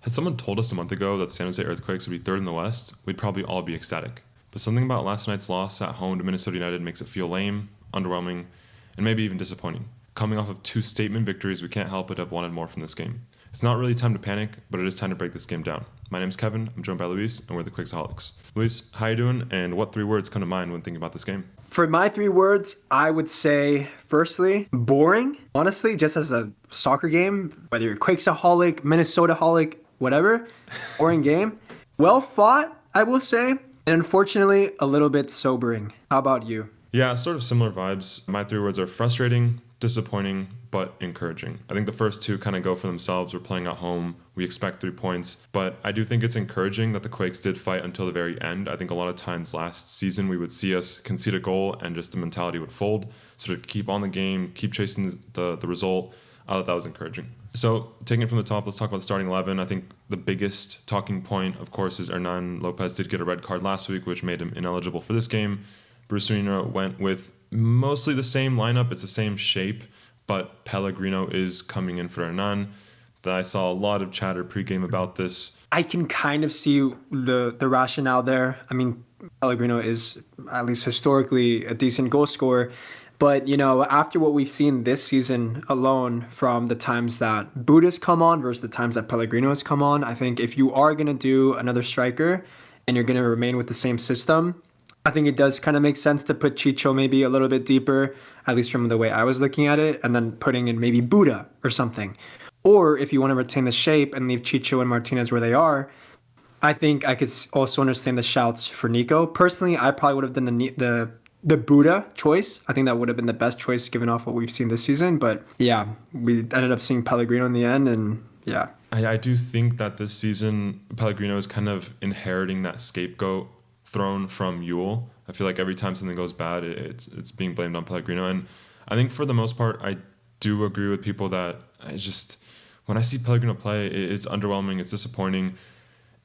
Had someone told us a month ago that San Jose Earthquakes would be third in the West, we'd probably all be ecstatic. But something about last night's loss at home to Minnesota United makes it feel lame, underwhelming, and maybe even disappointing. Coming off of 2 statement victories, we can't help but have wanted more from this game. It's not really time to panic, but it is time to break this game down. My name's Kevin, I'm joined by Luis, and we're the Quakesaholics. Luis, how you doing, and what 3 words come to mind when thinking about this game? For my 3 words, I would say, firstly, boring. Honestly, just as a soccer game, whether you're Quakesaholic, Minnesotaholic, whatever, boring game. Well fought, I will say, and unfortunately, a little bit sobering. How about you? Yeah, sort of similar vibes. My 3 words are frustrating, disappointing, but encouraging. I think the first 2 kind of go for themselves. We're playing at home. We expect 3 points. But I do think it's encouraging that the Quakes did fight until the very end. I think a lot of times last season we would see us concede a goal and just the mentality would fold. So to keep on the game, keep chasing the result, I thought that was encouraging. So taking it from the top, let's talk about the starting 11. I think the biggest talking point, of course, is Hernan Lopez did get a red card last week, which made him ineligible for this game. Bruce Arena went with mostly the same lineup. It's the same shape, but Pellegrino is coming in for Hernan. I saw a lot of chatter pregame about this. I can kind of see the rationale there. I mean, Pellegrino is, at least historically, a decent goal scorer. But, after what we've seen this season alone from the times that Buda's come on versus the times that Pellegrino has come on, I think if you are going to do another striker and you're going to remain with the same system, I think it does kind of make sense to put Chicho maybe a little bit deeper, at least from the way I was looking at it, and then putting in maybe Buda or something. Or if you want to retain the shape and leave Chicho and Martinez where they are, I think I could also understand the shouts for Niko. Personally, I probably would have done the Buda choice. I think that would have been the best choice given off what we've seen this season. But yeah, we ended up seeing Pellegrino in the end, and yeah. I do think that this season Pellegrino is kind of inheriting that scapegoat throne from Yule. I feel like every time something goes bad, it's being blamed on Pellegrino. And I think for the most part, I do agree with people that when I see Pellegrino play, it's underwhelming, it's disappointing.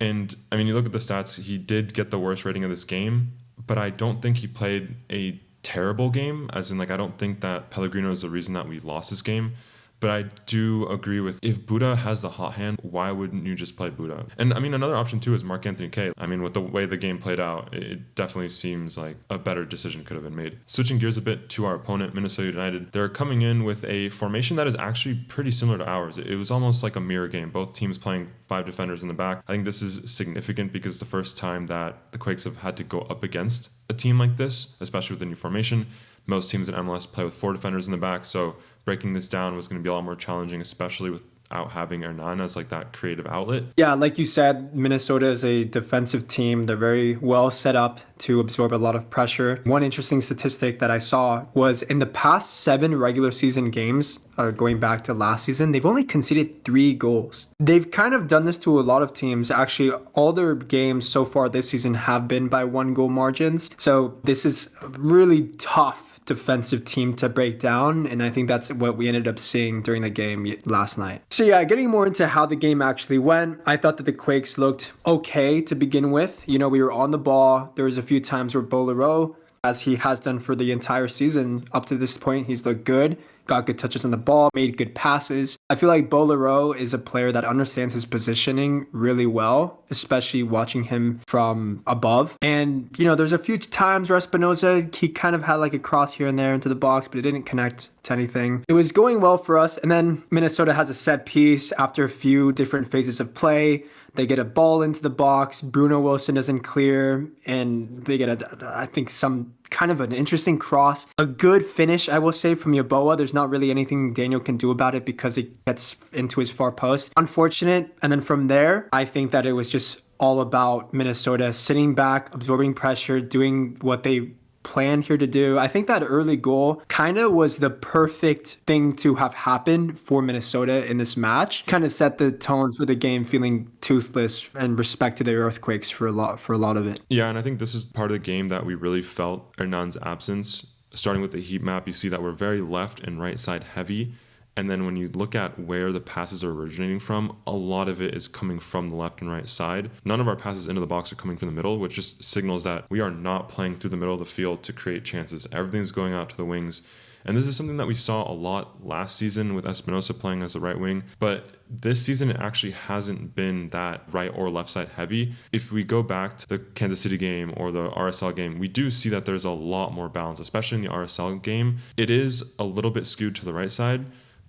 And I mean, you look at the stats, he did get the worst rating of this game, but I don't think he played a terrible game, as in, I don't think that Pellegrino is the reason that we lost this game. But I do agree with, if Buda has the hot hand, why wouldn't you just play Buda? And I mean, another option too is Marc-Anthony Kaye. I mean, with the way the game played out, it definitely seems like a better decision could have been made. Switching gears a bit to our opponent, Minnesota United, they're coming in with a formation that is actually pretty similar to ours. It was almost like a mirror game, both teams playing 5 defenders in the back. I think this is significant because it's the first time that the Quakes have had to go up against a team like this, especially with the new formation. Most teams in MLS play with 4 defenders in the back, so breaking this down was going to be a lot more challenging, especially without having Hernan as that creative outlet. Yeah, like you said, Minnesota is a defensive team. They're very well set up to absorb a lot of pressure. One interesting statistic that I saw was in the past 7 regular season games, going back to last season, they've only conceded 3 goals. They've kind of done this to a lot of teams. Actually, all their games so far this season have been by 1-goal margins. So this is really tough defensive team to break down, and I think that's what we ended up seeing during the game last night. So yeah, getting more into how the game actually went, I thought that the Quakes looked okay to begin with. We were on the ball. There was a few times where Bolero, as he has done for the entire season up to this point, he's looked good, got good touches on the ball, made good passes. I feel like Bolero is a player that understands his positioning really well, especially watching him from above. And, there's a few times where Espinoza, he kind of had a cross here and there into the box, but it didn't connect to anything. It was going well for us. And then Minnesota has a set piece after a few different phases of play. They get a ball into the box. Bruno Wilson doesn't clear, and they get I think some kind of an interesting cross. A good finish, I will say, from Yeboah. There's not really anything Daniel can do about it because it gets into his far post. Unfortunate. And then from there, I think that it was just all about Minnesota sitting back, absorbing pressure, doing what they planned here to do. I think that early goal kind of was the perfect thing to have happened for Minnesota in this match. Kind of set the tone for the game, feeling toothless and respect to the Earthquakes for a lot of it. Yeah, and I think this is part of the game that we really felt Hernan's absence. Starting with the heat map, you see that we're very left and right side heavy. And then when you look at where the passes are originating from, a lot of it is coming from the left and right side. None of our passes into the box are coming from the middle, which just signals that we are not playing through the middle of the field to create chances. Everything's going out to the wings. And this is something that we saw a lot last season with Espinosa playing as the right wing. But this season, it actually hasn't been that right or left side heavy. If we go back to the Kansas City game or the RSL game, we do see that there's a lot more balance, especially in the RSL game. It is a little bit skewed to the right side,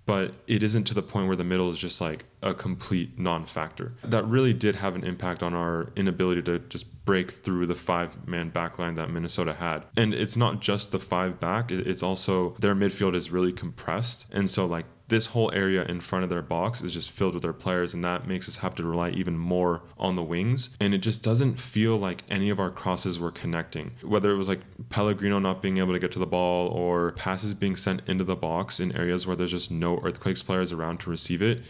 but it isn't to the point where the middle is just like a complete non-factor. That really did have an impact on our inability to just break through the 5-man backline that Minnesota had. And it's not just the 5 back, it's also their midfield is really compressed. And so like this whole area in front of their box is just filled with their players, and that makes us have to rely even more on the wings. And it just doesn't feel like any of our crosses were connecting, whether it was like Pellegrino not being able to get to the ball or passes being sent into the box in areas where there's just no Earthquakes players around to receive it.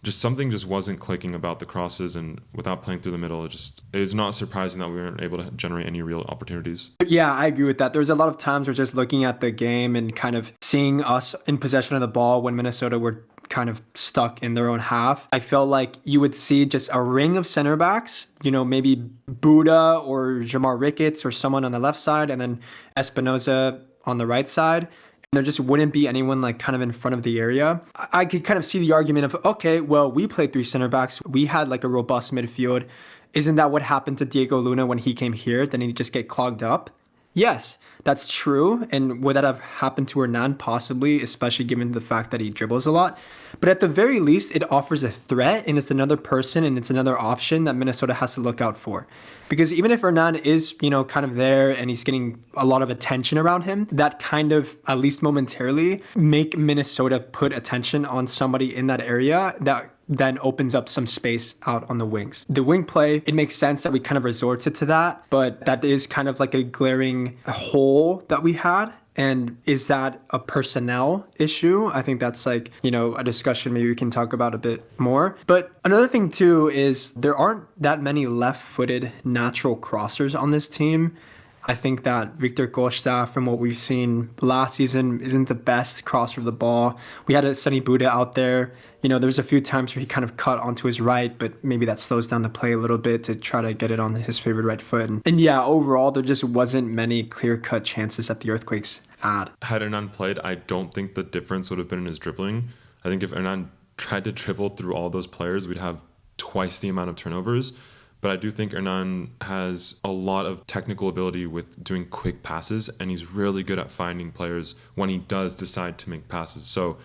Just something just wasn't clicking about the crosses, and without playing through the middle, it's not surprising that we weren't able to generate any real opportunities. Yeah, I agree with that. There's a lot of times we're just looking at the game and kind of seeing us in possession of the ball when Minnesota were kind of stuck in their own half. I felt like you would see just a ring of center backs, maybe Buda or Jamar Ricketts or someone on the left side, and then Espinosa on the right side. There just wouldn't be anyone like kind of in front of the area. I could kind of see the argument of, okay, well, we played 3 center backs. We had like a robust midfield. Isn't that what happened to Diego Luna when he came here? Didn't he just get clogged up? Yes, that's true. And would that have happened to Hernan? Possibly, especially given the fact that he dribbles a lot. But at the very least, it offers a threat, and it's another person, and it's another option that Minnesota has to look out for. Because even if Hernan is, kind of there and he's getting a lot of attention around him, that kind of, at least momentarily, make Minnesota put attention on somebody in that area that then opens up some space out on the wings. The wing play, it makes sense that we kind of resorted to that, but that is kind of like a glaring hole that we had. And is that a personnel issue? I think that's like, a discussion maybe we can talk about a bit more. But another thing too is there aren't that many left-footed natural crossers on this team. I think that Victor Costa, from what we've seen last season, isn't the best crosser of the ball. We had a Sonny Buda out there. There's a few times where he kind of cut onto his right, but maybe that slows down the play a little bit to try to get it on his favorite right foot. And yeah, overall, there just wasn't many clear-cut chances that the Earthquakes had. Had Hernan played, I don't think the difference would have been in his dribbling. I think if Hernan tried to dribble through all those players, we'd have twice the amount of turnovers. But I do think Hernan has a lot of technical ability with doing quick passes, and he's really good at finding players when he does decide to make passes. So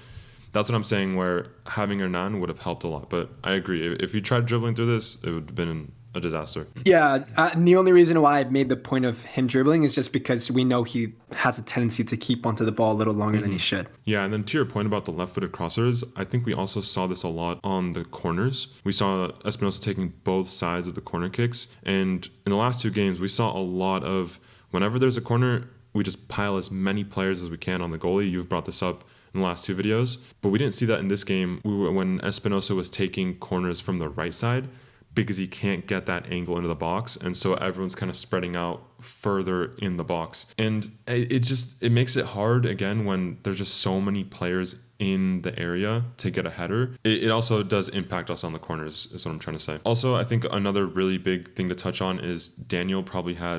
that's what I'm saying, where having Hernan would have helped a lot. But I agree. If he tried dribbling through this, it would have been a disaster. Yeah, the only reason why I made the point of him dribbling is just because we know he has a tendency to keep onto the ball a little longer than he should. Yeah, and then to your point about the left-footed crossers, I think we also saw this a lot on the corners. We saw Espinosa taking both sides of the corner kicks, and in the last 2 games, we saw a lot of whenever there's a corner, we just pile as many players as we can on the goalie. You've brought this up in the last 2 videos, but we didn't see that in this game when Espinosa was taking corners from the right side, because he can't get that angle into the box, and so everyone's kind of spreading out further in the box, and it makes it hard again when there's just so many players in the area to get a header. It also does impact us on the corners, is what I'm trying to say. Also, I think another really big thing to touch on is Daniel Daniel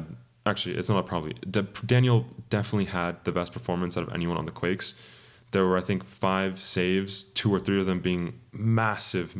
definitely had the best performance out of anyone on the Quakes. There were, I think, 5 saves, 2 or 3 of them being massive,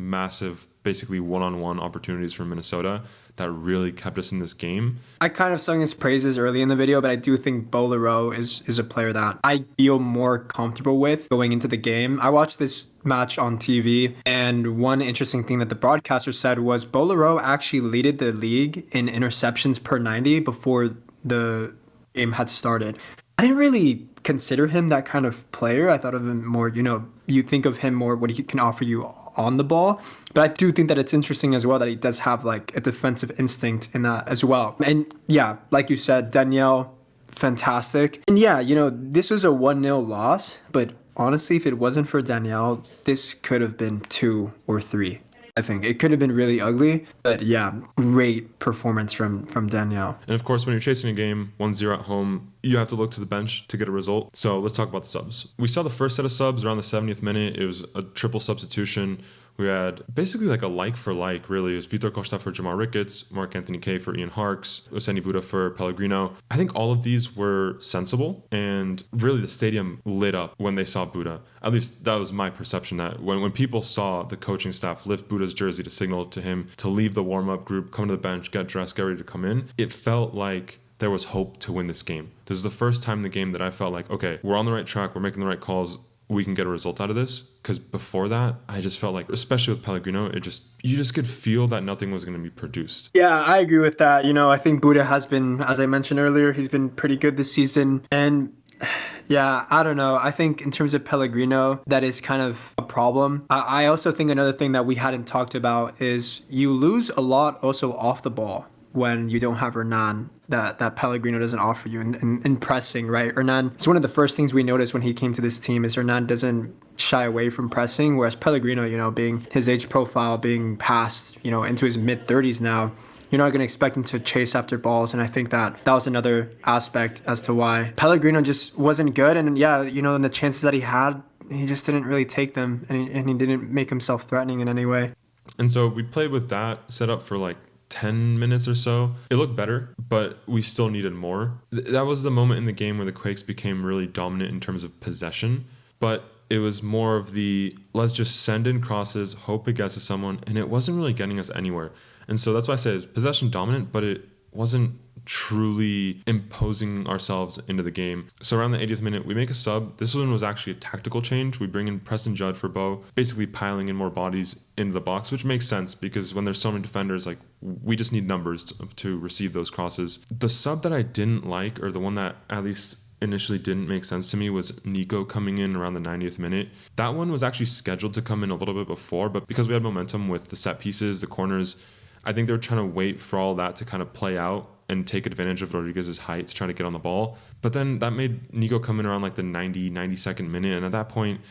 basically one-on-one opportunities for Minnesota that really kept us in this game. I kind of sung his praises early in the video, but I do think Bolero is a player that I feel more comfortable with going into the game. I watched this match on TV, and one interesting thing that the broadcaster said was Bolero actually led the league in interceptions per 90 before the game had started. I didn't really consider him that kind of player. I thought of him more, you think of him more what he can offer you on the ball. But I do think that it's interesting as well that he does have like a defensive instinct in that as well. And yeah, like you said, Danielle, fantastic. And yeah, this was a 1-0 loss, but honestly, if it wasn't for Danielle, this could have been 2 or 3. I think it could have been really ugly, but yeah, great performance from Danielle. And of course, when you're chasing a game 1-0 at home, you have to look to the bench to get a result. So let's talk about the subs. We saw the first set of subs around the 70th minute. It was a triple substitution We had basically like a like for like, really. It was Vitor Costa for Jamar Ricketts, Mark Anthony Kaye for Ian Harks, Oseni Buddha for Pellegrino. I think all of these were sensible, and really the stadium lit up when they saw Buddha. At least that was my perception, that when people saw the coaching staff lift Buddha's jersey to signal to him to leave the warm-up group, come to the bench, get dressed, get ready to come in, it felt like there was hope to win this game. This is the first time in the game that I felt like, okay, we're on the right track, we're making the right calls, we can get a result out of this. Because before that, I just felt like, especially with Pellegrino, you just could feel that nothing was going to be produced. Yeah, I agree with that. I think Buddha has been, as I mentioned earlier, he's been pretty good this season. And yeah, I don't know. I think in terms of Pellegrino, that is kind of a problem. I also think another thing that we hadn't talked about is you lose a lot also off the ball when you don't have Hernan that Pellegrino doesn't offer you in pressing, right? Hernan, it's one of the first things we noticed when he came to this team is Hernan doesn't shy away from pressing, whereas Pellegrino, being his age profile, being past, into his mid-30s now, you're not going to expect him to chase after balls. And I think that was another aspect as to why Pellegrino just wasn't good. And yeah, in the chances that he had, he just didn't really take them, and he didn't make himself threatening in any way. And so we played with that set up for like 10 minutes or so. It looked better, but we still needed more. That was the moment in the game where the Quakes became really dominant in terms of possession, but it was more of the let's just send in crosses, hope it gets to someone, and it wasn't really getting us anywhere. And so that's why I said it's possession dominant, but it wasn't truly imposing ourselves into the game. So around the 80th minute, we make a sub. This one was actually a tactical change. We bring in Preston Judd for Bo, basically piling in more bodies into the box, which makes sense because when there's so many defenders, like we just need numbers to receive those crosses. The sub that I didn't like, or the one that at least initially didn't make sense to me, was Niko coming in around the 90th minute. That one was actually scheduled to come in a little bit before, but because we had momentum with the set pieces, the corners, I think they were trying to wait for all that to kind of play out and take advantage of Rodriguez's height to try to get on the ball. But then that made Niko come in around like the 92nd minute. And at that point,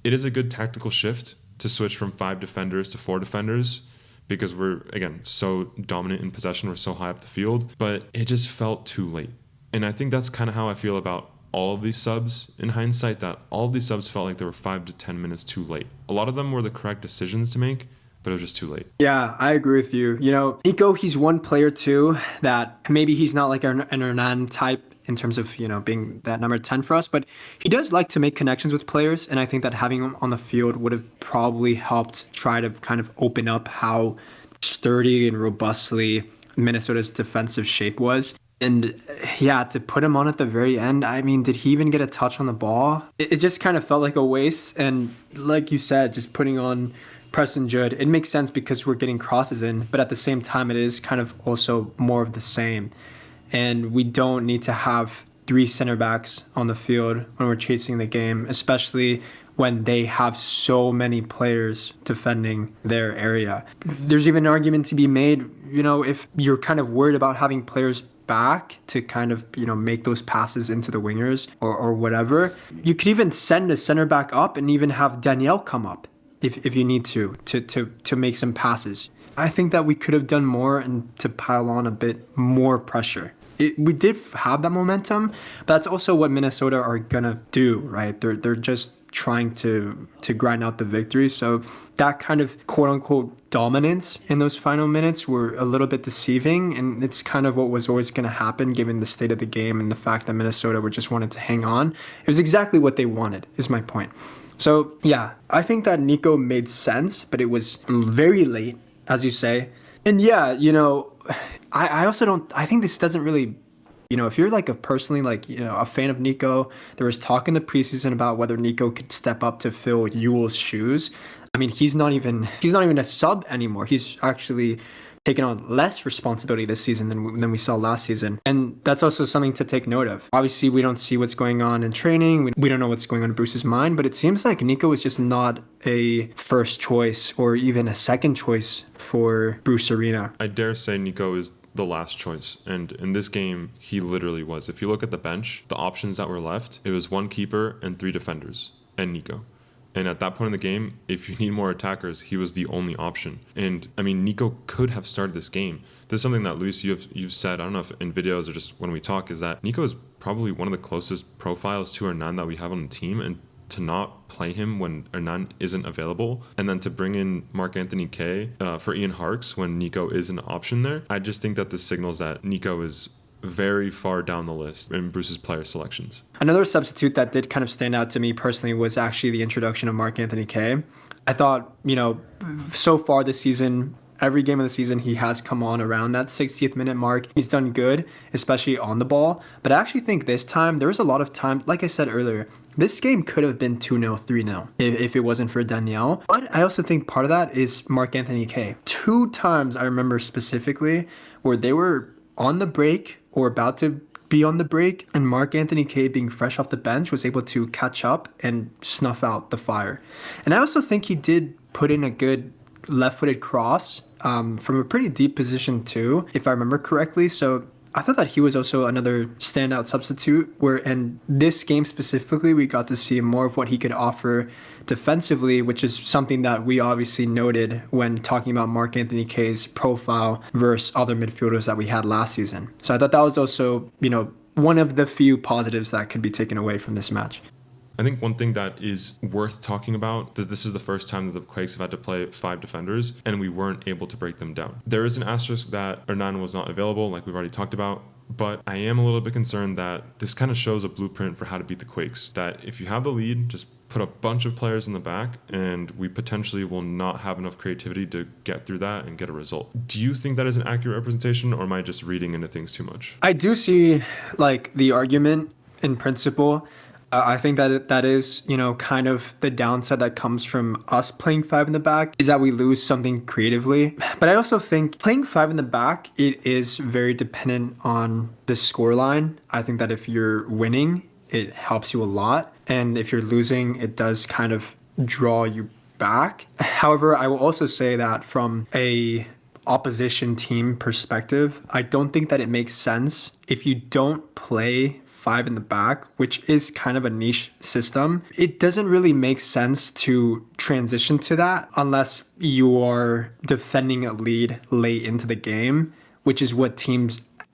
it is a good tactical shift to switch from 5 defenders to 4 defenders because we're, again, so dominant in possession. We're so high up the field. But it just felt too late. And I think that's kind of how I feel about all of these subs in hindsight, that all of these subs felt like they were 5 to 10 minutes too late. A lot of them were the correct decisions to make, but it was just too late. Yeah, I agree with you. Niko, he's one player too that maybe he's not like an Hernan type in terms of, being that number 10 for us, but he does like to make connections with players. And I think that having him on the field would have probably helped try to kind of open up how sturdy and robustly Minnesota's defensive shape was. And yeah, to put him on at the very end, I mean, did he even get a touch on the ball? It just kind of felt like a waste. And like you said, just putting on Preston Judd, it makes sense because we're getting crosses in, but at the same time, it is kind of also more of the same. And we don't need to have 3 center backs on the field when we're chasing the game, especially when they have so many players defending their area. There's even an argument to be made, if you're kind of worried about having players back to kind of, make those passes into the wingers or whatever, you could even send a center back up and even have Danielle come up if you need to make some passes. I think that we could have done more and to pile on a bit more pressure. We did have that momentum, but that's also what Minnesota are gonna do, right? They're just trying to grind out the victory. So that kind of quote unquote dominance in those final minutes were a little bit deceiving, and it's kind of what was always going to happen given the state of the game and the fact that Minnesota were just wanted to hang on. It was exactly what they wanted, is my point. So yeah, I think that Niko made sense, but it was very late, as you say. And yeah, I also don't, I think this doesn't really, if you're like a fan of Niko, there was talk in the preseason about whether Niko could step up to fill Ewell's shoes. I mean, he's not even a sub anymore. He's actually taken on less responsibility this season than we saw last season. And that's also something to take note of. Obviously, we don't see what's going on in training. We don't know what's going on in Bruce's mind, but it seems like Niko is just not a first choice or even a second choice for Bruce Arena. I dare say Niko is the last choice. And in this game, he literally was. If you look at the bench, the options that were left, it was 1 keeper and 3 defenders and Niko. And at that point in the game, if you need more attackers, he was the only option. And I mean, Niko could have started this game. This is something that, Luis, you've said, I don't know if in videos or just when we talk, is that Niko is probably one of the closest profiles to Hernan that we have on the team. And to not play him when Hernan isn't available, and then to bring in Mark-Anthony Kaye for Ian Harkes when Niko is an option there. I just think that this signals that Niko is very far down the list in Bruce's player selections. Another substitute that did kind of stand out to me personally was actually the introduction of Mark-Anthony Kaye. I thought, so far this season, every game of the season, he has come on around that 60th minute mark. He's done good, especially on the ball. But I actually think this time, there was a lot of time, like I said earlier, this game could have been 2-0, 3-0 if it wasn't for Danielle. But I also think part of that is Mark-Anthony Kaye. 2 times I remember specifically where they were on the break or about to be on the break, and Mark-Anthony Kaye, being fresh off the bench, was able to catch up and snuff out the fire. And I also think he did put in a good left-footed cross from a pretty deep position too, if I remember correctly. So I thought that he was also another standout substitute, where in this game specifically, we got to see more of what he could offer defensively, which is something that we obviously noted when talking about Mark-Anthony Kaye's profile versus other midfielders that we had last season. So I thought that was also, one of the few positives that could be taken away from this match. I think one thing that is worth talking about, that this is the first time that the Quakes have had to play 5 defenders, and we weren't able to break them down. There is an asterisk that Hernan was not available, like we've already talked about, but I am a little bit concerned that this kind of shows a blueprint for how to beat the Quakes. That if you have the lead, just put a bunch of players in the back, and we potentially will not have enough creativity to get through that and get a result. Do you think that is an accurate representation, or am I just reading into things too much? I do see the argument in principle. I think that is, kind of the downside that comes from us playing 5 in the back, is that we lose something creatively. But I also think playing 5 in the back, it is very dependent on the scoreline. I think that if you're winning, it helps you a lot. And if you're losing, it does kind of draw you back. However, I will also say that from a opposition team perspective, I don't think that it makes sense if you don't play 5 in the back, which is kind of a niche system. It doesn't really make sense to transition to that unless you are defending a lead late into the game, which is what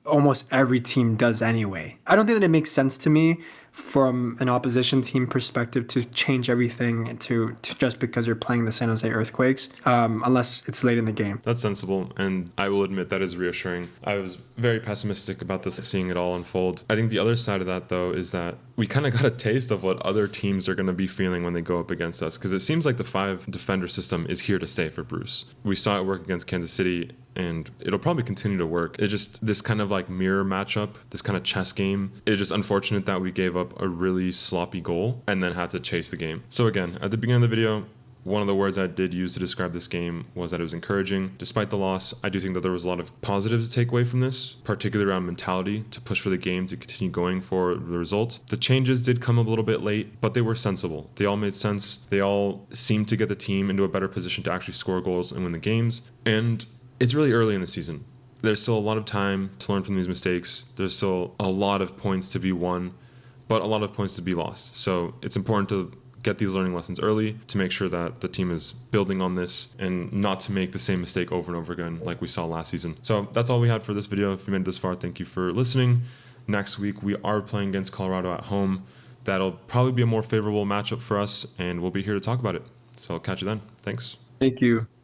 almost every team does anyway. I don't think that it makes sense to me from an opposition team perspective to change everything to just because you're playing the San Jose Earthquakes, unless it's late in the game. That's sensible, and I will admit that is reassuring. I was very pessimistic about this, seeing it all unfold. I think the other side of that, though, is that we kind of got a taste of what other teams are going to be feeling when they go up against us, because it seems like the 5 defender system is here to stay for Bruce. We saw it work against Kansas City, and it'll probably continue to work. It just, this kind of mirror matchup, this kind of chess game, it's just unfortunate that we gave up a really sloppy goal and then had to chase the game. So again, at the beginning of the video, one of the words I did use to describe this game was that it was encouraging. Despite the loss, I do think that there was a lot of positives to take away from this, particularly around mentality, to push for the game, to continue going for the result. The changes did come a little bit late, but they were sensible. They all made sense. They all seemed to get the team into a better position to actually score goals and win the games. And it's really early in the season. There's still a lot of time to learn from these mistakes. There's still a lot of points to be won, but a lot of points to be lost. So it's important to get these learning lessons early to make sure that the team is building on this and not to make the same mistake over and over again like we saw last season. So that's all we had for this video. If you made it this far, thank you for listening. Next week, we are playing against Colorado at home. That'll probably be a more favorable matchup for us, and we'll be here to talk about it. So I'll catch you then. Thanks. Thank you.